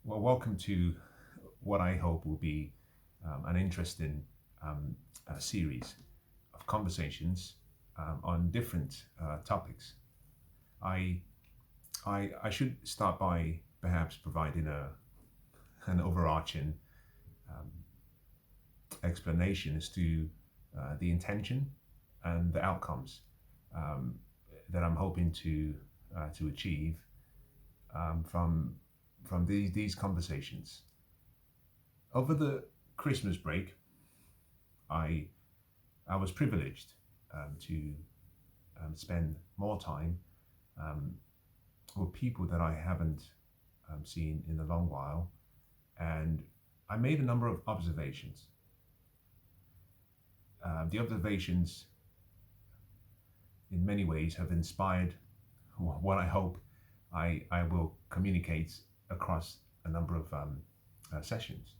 Well, welcome to what I hope will be an interesting series of conversations on different topics. I, I should start by perhaps providing an overarching explanation as to the intention and the outcomes um, that I'm hoping to achieve from these conversations. Over the Christmas break, I I was privileged to spend more time um, with people that I haven't seen in a long while, and I made a number of observations. The observations, in many ways, have inspired what I hope I will communicate across a number of sessions.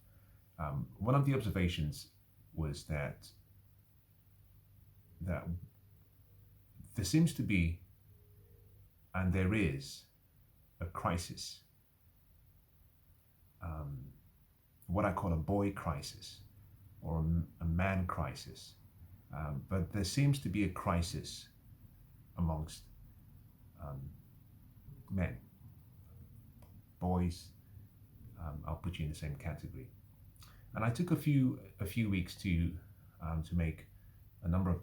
One of the observations was that there seems to be, and there is, a crisis, um, what I call a boy crisis or a man crisis. But there seems to be a crisis amongst um, men, boys. I'll put you in the same category. And I took a few weeks to make a number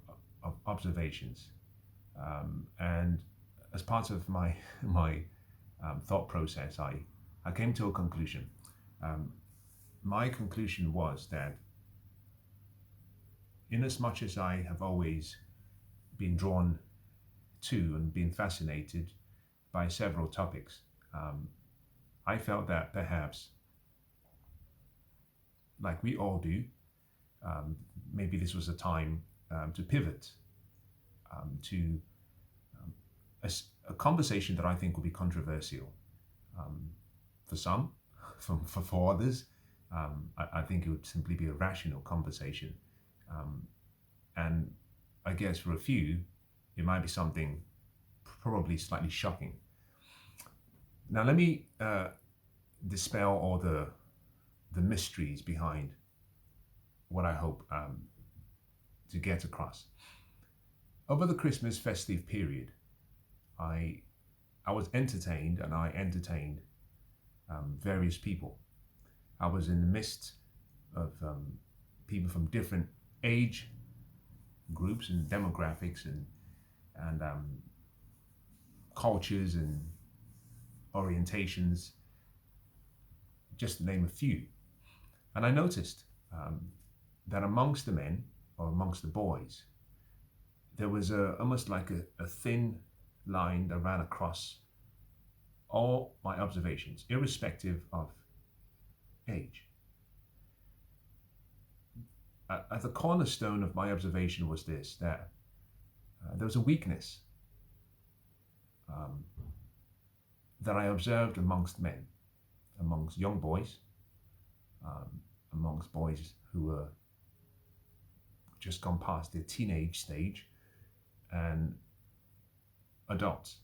of observations, and as part of my my thought process, I came to a conclusion. Um, my conclusion was that, in as much as I have always been drawn to and been fascinated by several topics, um, I felt that perhaps, like we all do, um, maybe this was a time to pivot to a conversation that I think will be controversial um, for some, for others. I think it would simply be a rational conversation. Um, and I guess for a few, it might be something probably slightly shocking. Now, let me dispel all the mysteries behind what I hope to get across. Over the Christmas festive period, I I was entertained and I entertained various people. I was in the midst of people from different age groups and demographics and cultures and orientations, just to name a few. And I noticed that amongst the men or amongst the boys, there was almost like a thin line that ran across all my observations, irrespective of age. At the cornerstone of my observation was this, that there was a weakness um, that I observed amongst men, amongst young boys, um, amongst boys who were just gone past their teenage stage, and adults.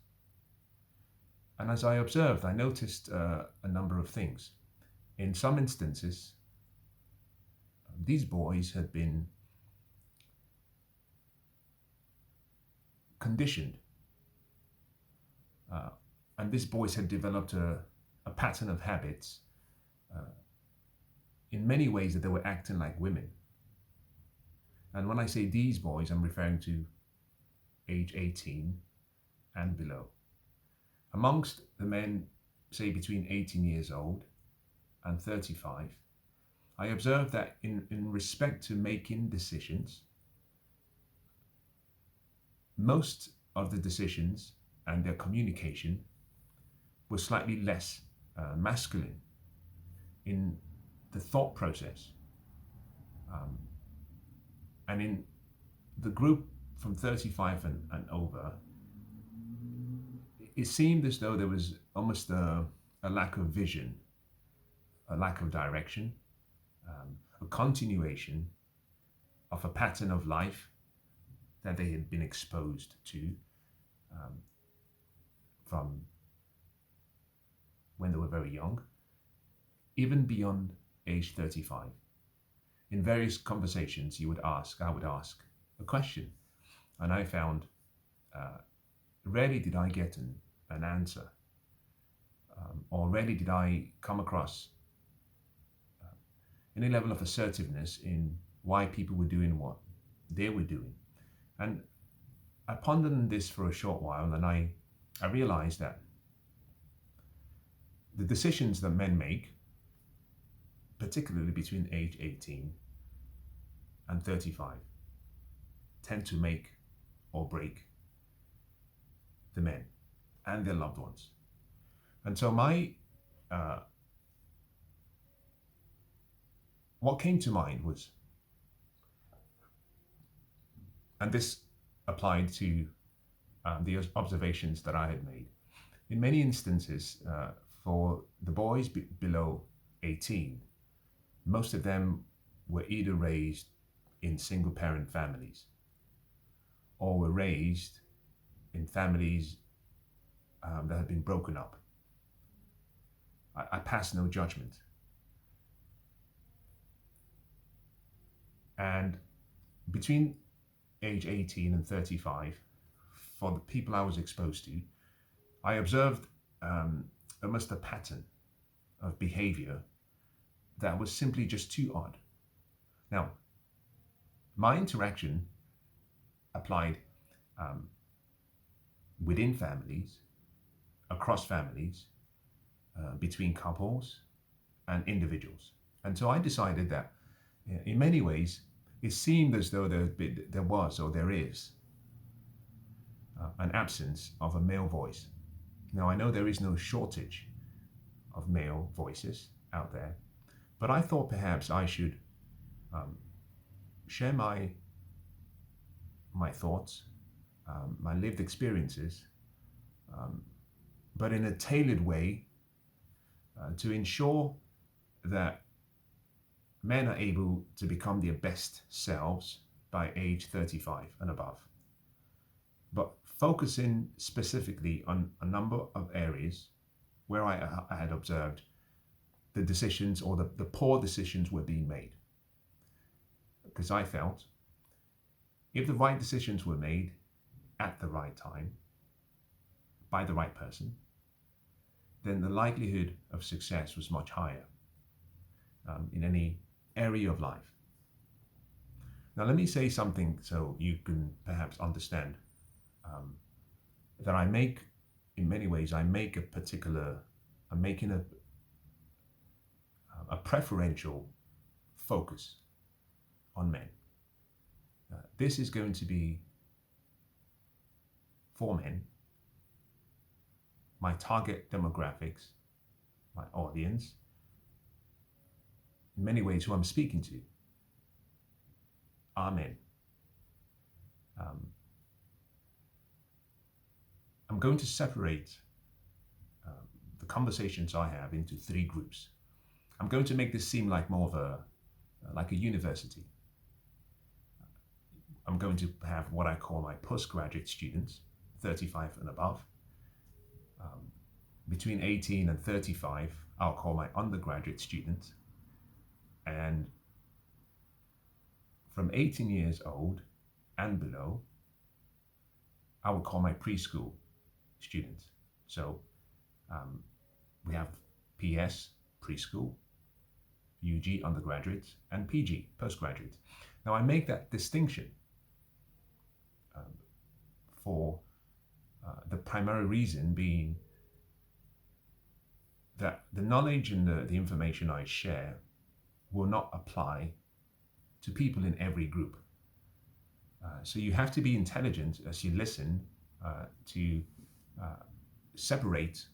And as I observed, I noticed a number of things. In some instances, these boys had been conditioned, uh, and these boys had developed a pattern of habits uh, in many ways that they were acting like women. And when I say these boys, I'm referring to age 18 and below. Amongst the men, say between 18 years old and 35, I observed that in respect to making decisions, most of the decisions and their communication was slightly less masculine in the thought process. Um, and in the group from 35 and over, it seemed as though there was almost a lack of vision, a lack of direction, a continuation of a pattern of life that they had been exposed to um, from when they were very young. even beyond age 35. In various conversations, I would ask a question, and I found rarely did I get an answer, or rarely did I come across any level of assertiveness in why people were doing what they were doing. And I pondered on this for a short while, and I realized that the decisions that men make, particularly between age 18 and 35, tend to make or break the men and their loved ones. And so what came to mind was, and this applied to the observations that I had made. In many instances, for the boys below 18, most of them were either raised in single parent families or were raised in families that had been broken up. I pass no judgment. And between age 18 and 35, for the people I was exposed to, I observed almost a pattern of behavior that was simply just too odd. Now, my interaction applied within families, across families, between couples and individuals. And so I decided that in many ways, it seemed as though there was or there is an absence of a male voice. Now, I know there is no shortage of male voices out there, but I thought perhaps I should share my thoughts, my lived experiences, but in a tailored way to ensure that men are able to become their best selves by age 35 and above. But focusing specifically on a number of areas where I had observed the decisions or the poor decisions were being made. Because I felt if the right decisions were made at the right time by the right person, then the likelihood of success was much higher in any area of life. Now, let me say something so you can perhaps understand that I make, in many ways, I'm making a preferential focus on men. This is going to be for men, my target demographics, my audience, in many ways who I'm speaking to are men. I'm going to separate the conversations I have into three groups. I'm going to make this seem like more of like a university. I'm going to have what I call my postgraduate students, 35 and above. Between 18 and 35, I'll call my undergraduate students. And from 18 years old and below, I would call my preschool students. So we have PS, preschool, UG, undergraduates, and PG, postgraduates. Now I make that distinction for the primary reason being that the knowledge and the information I share will not apply to people in every group. So you have to be intelligent as you listen to separate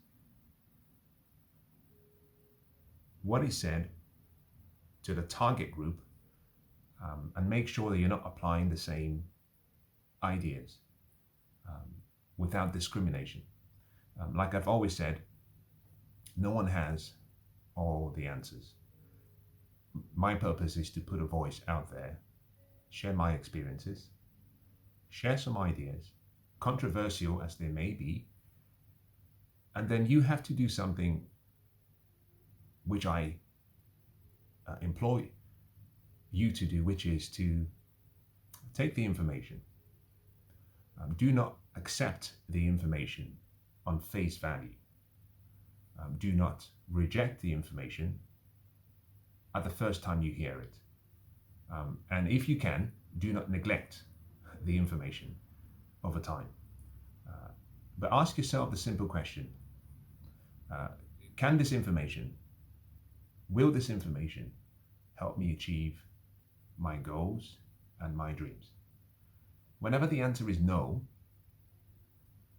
what is said to the target group and make sure that you're not applying the same ideas without discrimination. Like I've always said, no one has all the answers. My purpose is to put a voice out there, share my experiences, share some ideas, controversial as they may be, and then you have to do something which I employ you to do, which is to take the information. Do not accept the information on face value. Do not reject the information at the first time you hear it. And if you can, do not neglect the information over time. But ask yourself the simple question, will this information help me achieve my goals and my dreams? Whenever the answer is no,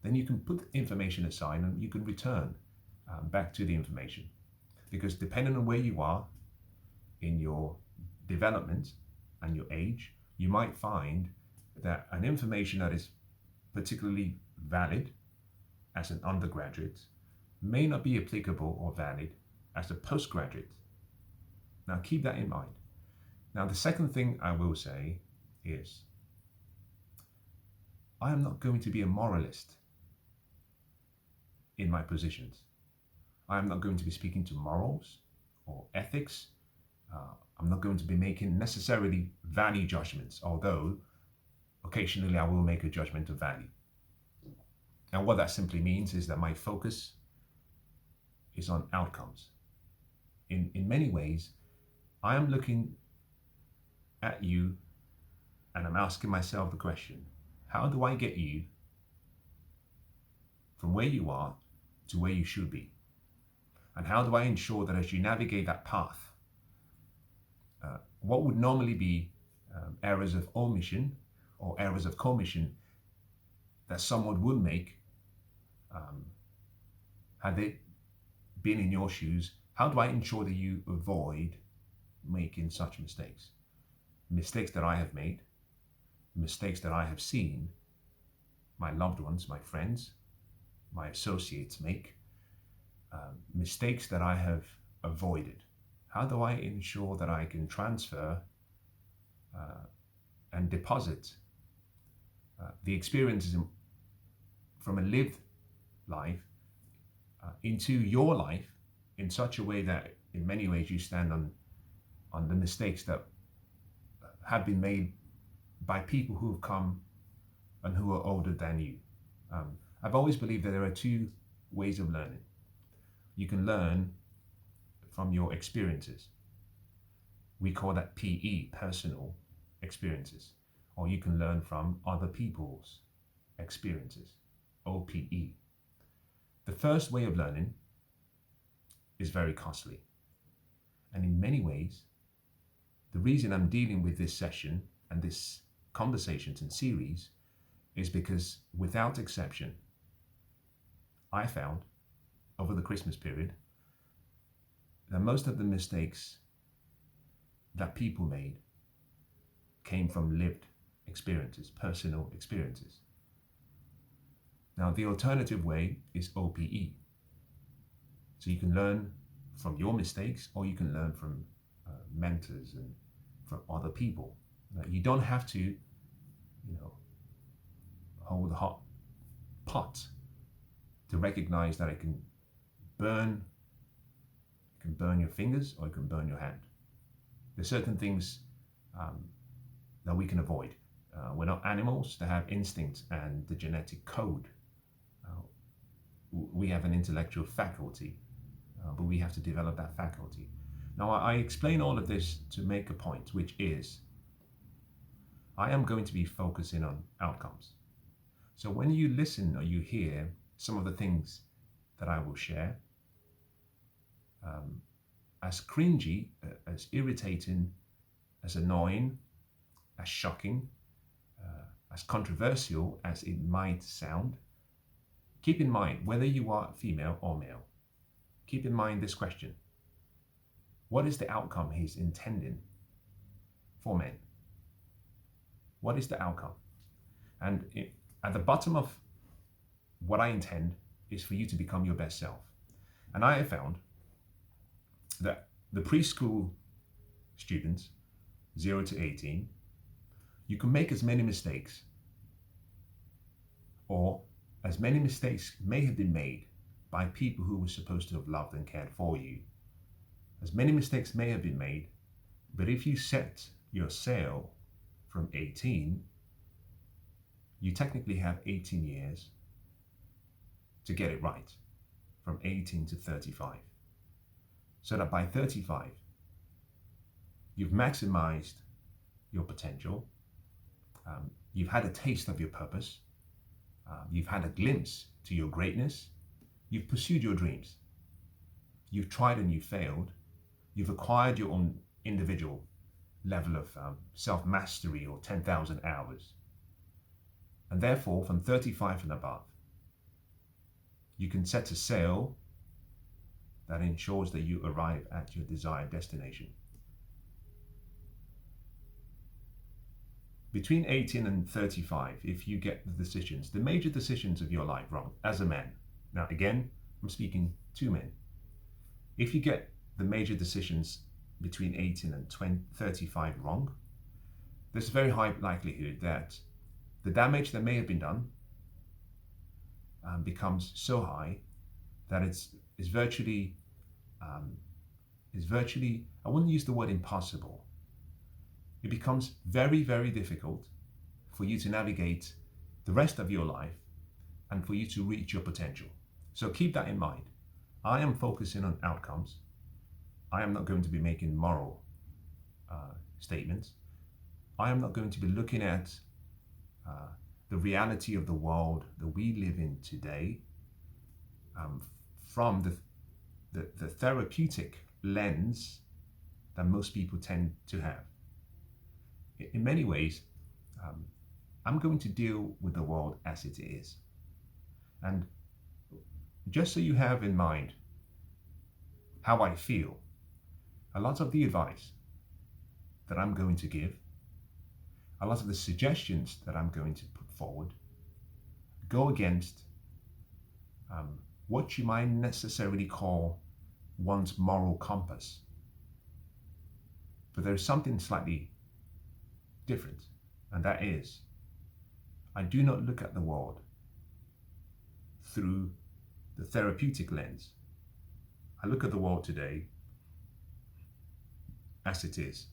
then you can put the information aside and you can return back to the information. Because depending on where you are in your development and your age, you might find that an information that is particularly valid as an undergraduate may not be applicable or valid as a postgraduate. Now keep that in mind. Now the second thing I will say is, I am not going to be a moralist in my positions. I am not going to be speaking to morals or ethics. I'm not going to be making necessarily value judgments, although occasionally I will make a judgment of value. And what that simply means is that my focus is on outcomes. In many ways, I am looking at you and I'm asking myself the question, how do I get you from where you are to where you should be? And how do I ensure that as you navigate that path, what would normally be errors of omission or errors of commission that someone would make had they been in your shoes, how do I ensure that you avoid making such mistakes? Mistakes that I have made, mistakes that I have seen my loved ones, my friends, my associates make, mistakes that I have avoided. How do I ensure that I can transfer and deposit the experiences from a lived life into your life in such a way that in many ways you stand on the mistakes that have been made by people who have come and who are older than you. I've always believed that there are two ways of learning. You can learn from your experiences. We call that PE, personal experiences. Or you can learn from other people's experiences, OPE. The first way of learning is very costly. And in many ways, the reason I'm dealing with this session and this conversations and series is because without exception, I found over the Christmas period that most of the mistakes that people made came from lived experiences, personal experiences. Now, the alternative way is OPE. So you can learn from your mistakes or you can learn from mentors and from other people. Now, you don't have to, hold a hot pot to recognize that it can burn your fingers or it can burn your hand. There's certain things that we can avoid. We're not animals that have instinct and the genetic code. We have an intellectual faculty, but we have to develop that faculty. Now, I explain all of this to make a point, which is I am going to be focusing on outcomes. So when you listen or you hear some of the things that I will share, as cringy, as irritating, as annoying, as shocking, as controversial as it might sound, keep in mind, whether you are female or male, keep in mind this question. What is the outcome he's intending for men? What is the outcome? And at the bottom of what I intend is for you to become your best self. And I have found that the preschool students, 0 to 18, you can make as many mistakes, or as many mistakes may have been made by people who were supposed to have loved and cared for you. As many mistakes may have been made But if you set your sail from 18, you technically have 18 years to get it right, from 18 to 35. So that by 35, you've maximized your potential, you've had a taste of your purpose, you've had a glimpse to your greatness, you've pursued your dreams, you've tried and you failed, you've acquired your own individual level of self-mastery or 10,000 hours. And therefore, from 35 and above, you can set a sail that ensures that you arrive at your desired destination. Between 18 and 35, if you get the decisions, the major decisions of your life wrong as a man. Now, again, I'm speaking to men. If you get the major decisions between 18 and 35 wrong, there's a very high likelihood that the damage that may have been done becomes so high that it's virtually, I wouldn't use the word impossible. It becomes very, very difficult for you to navigate the rest of your life and for you to reach your potential. So keep that in mind. I am focusing on outcomes. I am not going to be making moral statements. I am not going to be looking at the reality of the world that we live in today from the therapeutic lens that most people tend to have. In many ways, I'm going to deal with the world as it is. And just so you have in mind how I feel, a lot of the advice that I'm going to give, a lot of the suggestions that I'm going to put forward, go against what you might necessarily call one's moral compass. But there's something slightly different, and that is, I do not look at the world through the therapeutic lens. I look at the world today as it is.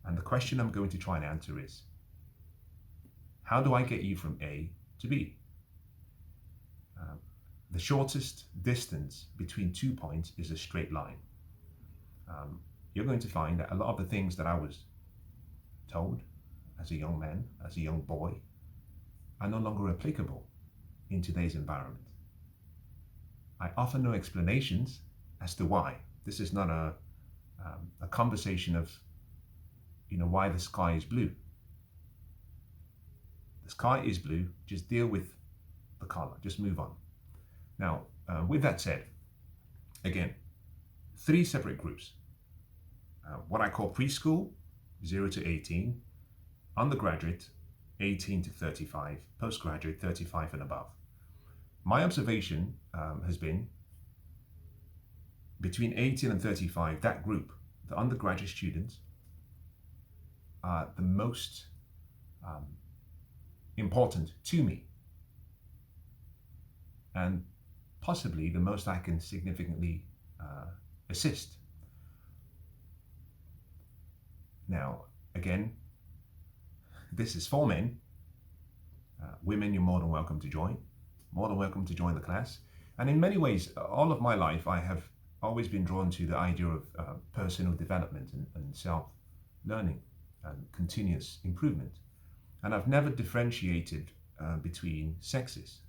And the question I'm going to try and answer is, how do I get you from A to B? The shortest distance between 2 points is a straight line. You're going to find that a lot of the things that I was told as a young man, as a young boy, are no longer applicable in today's environment. I offer no explanations as to why. This is not a conversation of, why the sky is blue. The sky is blue, just deal with the color, just move on. Now, with that said, again, 3 separate groups. What I call preschool, 0 to 18, undergraduate, 18 to 35, postgraduate, 35 and above. My observation has been between 18 and 35, that group, the undergraduate students, are the most important to me, and possibly the most I can significantly assist. Now, again, this is for men. Women, you're more than welcome to join. More than welcome to join the class. And in many ways, all of my life, I have always been drawn to the idea of personal development and self-learning and continuous improvement. And I've never differentiated between sexes.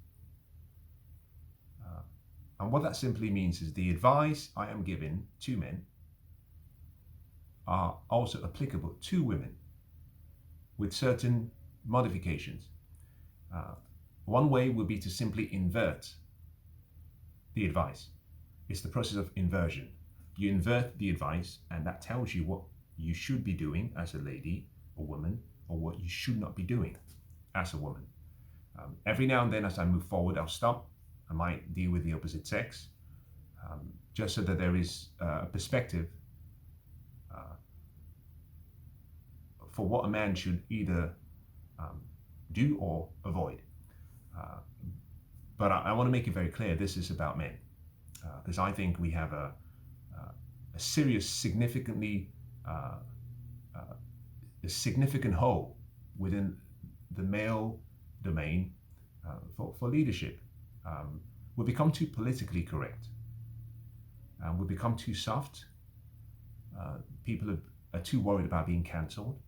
And what that simply means is the advice I am giving to men are also applicable to women with certain modifications. One way would be to simply invert the advice. It's the process of inversion. You invert the advice, and that tells you what you should be doing as a lady or woman, or what you should not be doing as a woman. Every now and then as I move forward, I'll stop. I might deal with the opposite sex, just so that there is a perspective for what a man should either do or avoid. But I want to make it very clear, this is about men, because I think we have a serious, significantly uh, a significant hole within the male domain for leadership. We become too politically correct. We become too soft. People are too worried about being cancelled.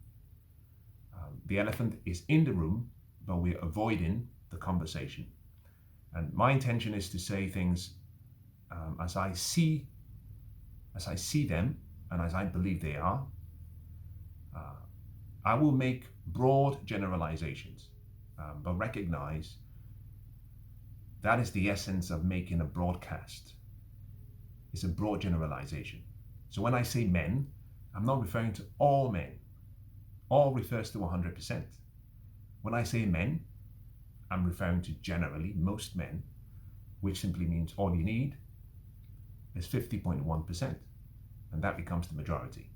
The elephant is in the room, but we're avoiding the conversation. And my intention is to say things as I see them, and as I believe they are. I will make broad generalizations, but recognize that is the essence of making a broadcast. It's a broad generalization. So when I say men, I'm not referring to all men. All refers to 100%. When I say men, I'm referring to generally most men, which simply means all you need is 50.1%, and that becomes the majority.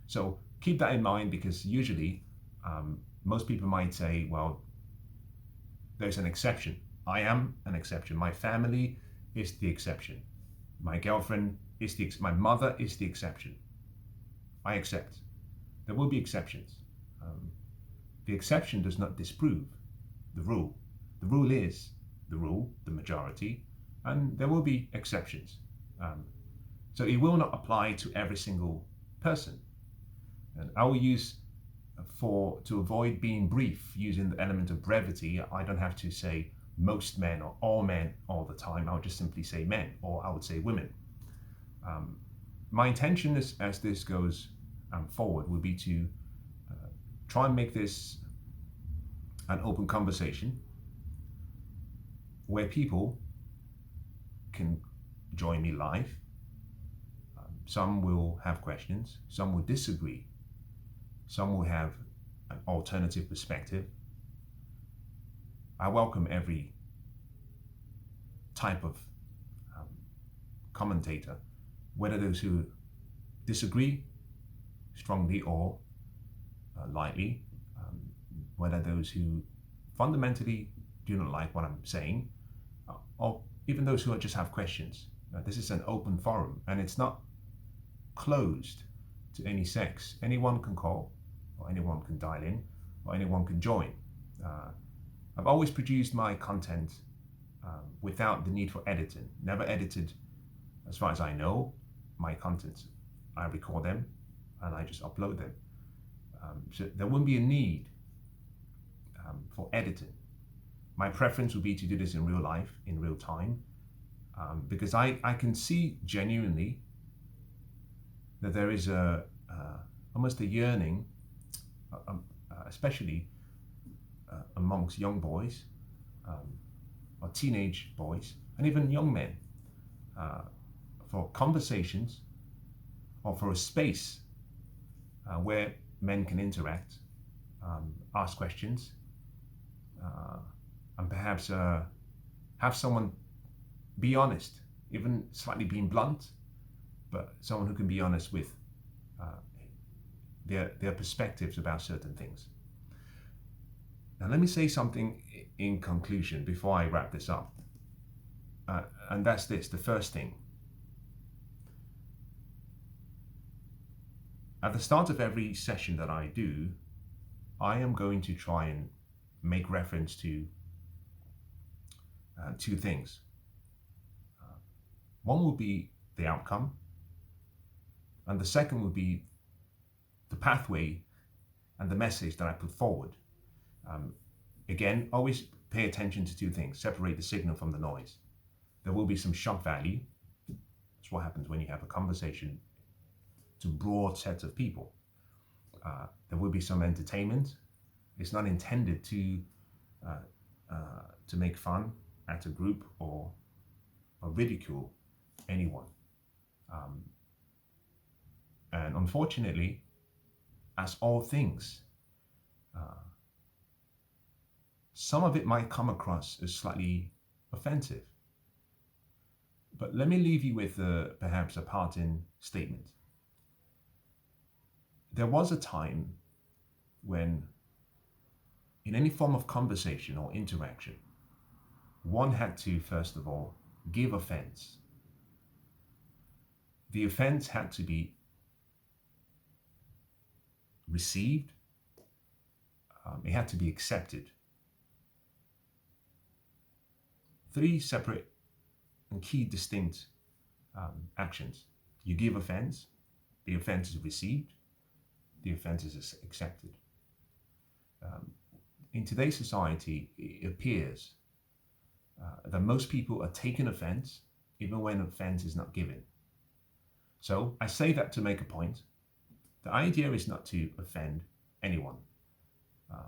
So keep that in mind, because usually most people might say, well, there's an exception. I am an exception. My family is the exception. My girlfriend is my mother is the exception. I accept. There will be exceptions. The exception does not disprove the rule. The rule is the rule, the majority, and there will be exceptions. So it will not apply to every single person. And I will use, to avoid being brief, using the element of brevity, I don't have to say most men or all men all the time. I would just simply say men, or I would say women. My intention as this goes forward will be to try and make this an open conversation where people can join me live. Some will have questions, some will disagree, some will have an alternative perspective. I welcome every type of commentator, whether those who disagree strongly or lightly, whether those who fundamentally do not like what I'm saying, or even those who just have questions. This is an open forum, and it's not closed to any sex. Anyone can call, or anyone can dial in, or anyone can join. I've always produced my content without the need for editing. Never edited, as far as I know, my contents. I record them and I just upload them. So there wouldn't be a need for editing. My preference would be to do this in real life, in real time, because I can see genuinely that there is almost a yearning, especially amongst young boys, or teenage boys, and even young men, for conversations or for a space where men can interact, ask questions, and perhaps have someone be honest, even slightly being blunt, but someone who can be honest with their perspectives about certain things. Now, let me say something in conclusion before I wrap this up. And that's this, the first thing. At the start of every session that I do, I am going to try and make reference to two things. One will be the outcome, and the second will be the pathway and the message that I put forward. Again, always pay attention to two things. Separate the signal from the noise. There will be some shock value. That's what happens when you have a conversation to broad sets of people. There will be some entertainment. It's not intended to make fun at a group or ridicule anyone. And unfortunately, as all things, some of it might come across as slightly offensive. But let me leave you with perhaps a parting statement. There was a time when, in any form of conversation or interaction, one had to, first of all, give offense. The offense had to be received, it had to be accepted. Three separate and key distinct actions. You give offense, the offense is received, the offense is accepted. In today's society, it appears that most people are taking offense even when offense is not given. So I say that to make a point. The idea is not to offend anyone.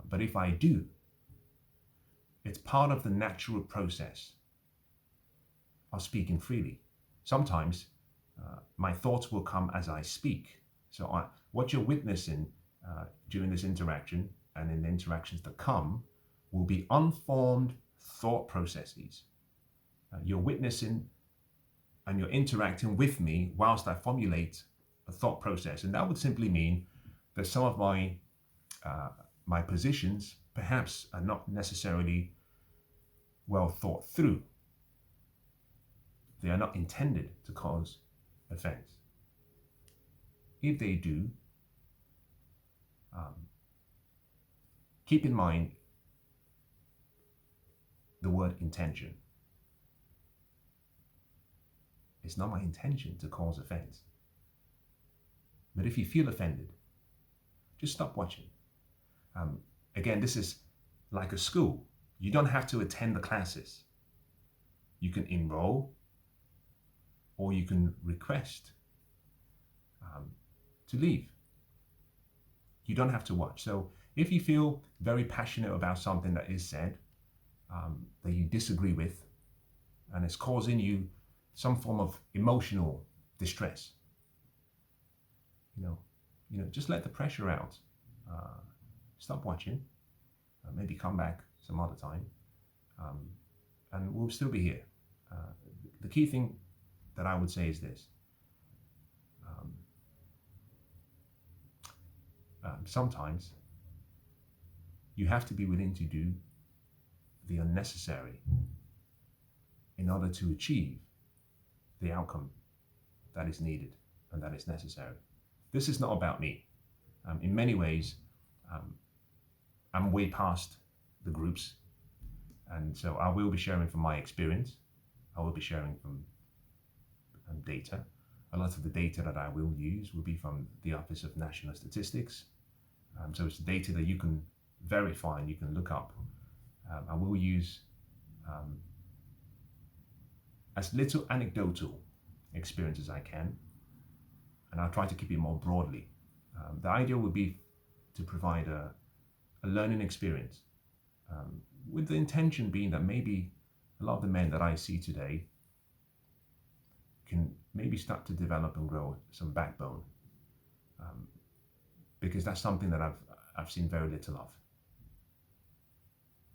But if I do, it's part of the natural process of speaking freely. Sometimes my thoughts will come as I speak. So what you're witnessing during this interaction and in the interactions that come will be unformed thought processes. You're witnessing and you're interacting with me whilst I formulate a thought process. And that would simply mean that some of my positions perhaps are not necessarily well thought through. They are not intended to cause offense. If they do, keep in mind the word intention. It's not my intention to cause offense. But if you feel offended, just stop watching. Again, this is like a school. You don't have to attend the classes. You can enroll or you can request to leave. You don't have to watch. So if you feel very passionate about something that is said, that you disagree with, and it's causing you some form of emotional distress, just let the pressure out. Stop watching. Maybe come back some other time, and we'll still be here. The key thing that I would say is this. Sometimes you have to be willing to do the unnecessary in order to achieve the outcome that is needed and that is necessary. This is not about me. In many ways, I'm way past the groups, and so I will be sharing from my experience. I will be sharing from data. A lot of the data that I will use will be from the Office of National Statistics. So it's data that you can verify and you can look up. I will use as little anecdotal experience as I can, and I'll try to keep it more broadly. The idea would be to provide a learning experience, with the intention being that maybe a lot of the men that I see today can maybe start to develop and grow some backbone, because that's something that I've seen very little of.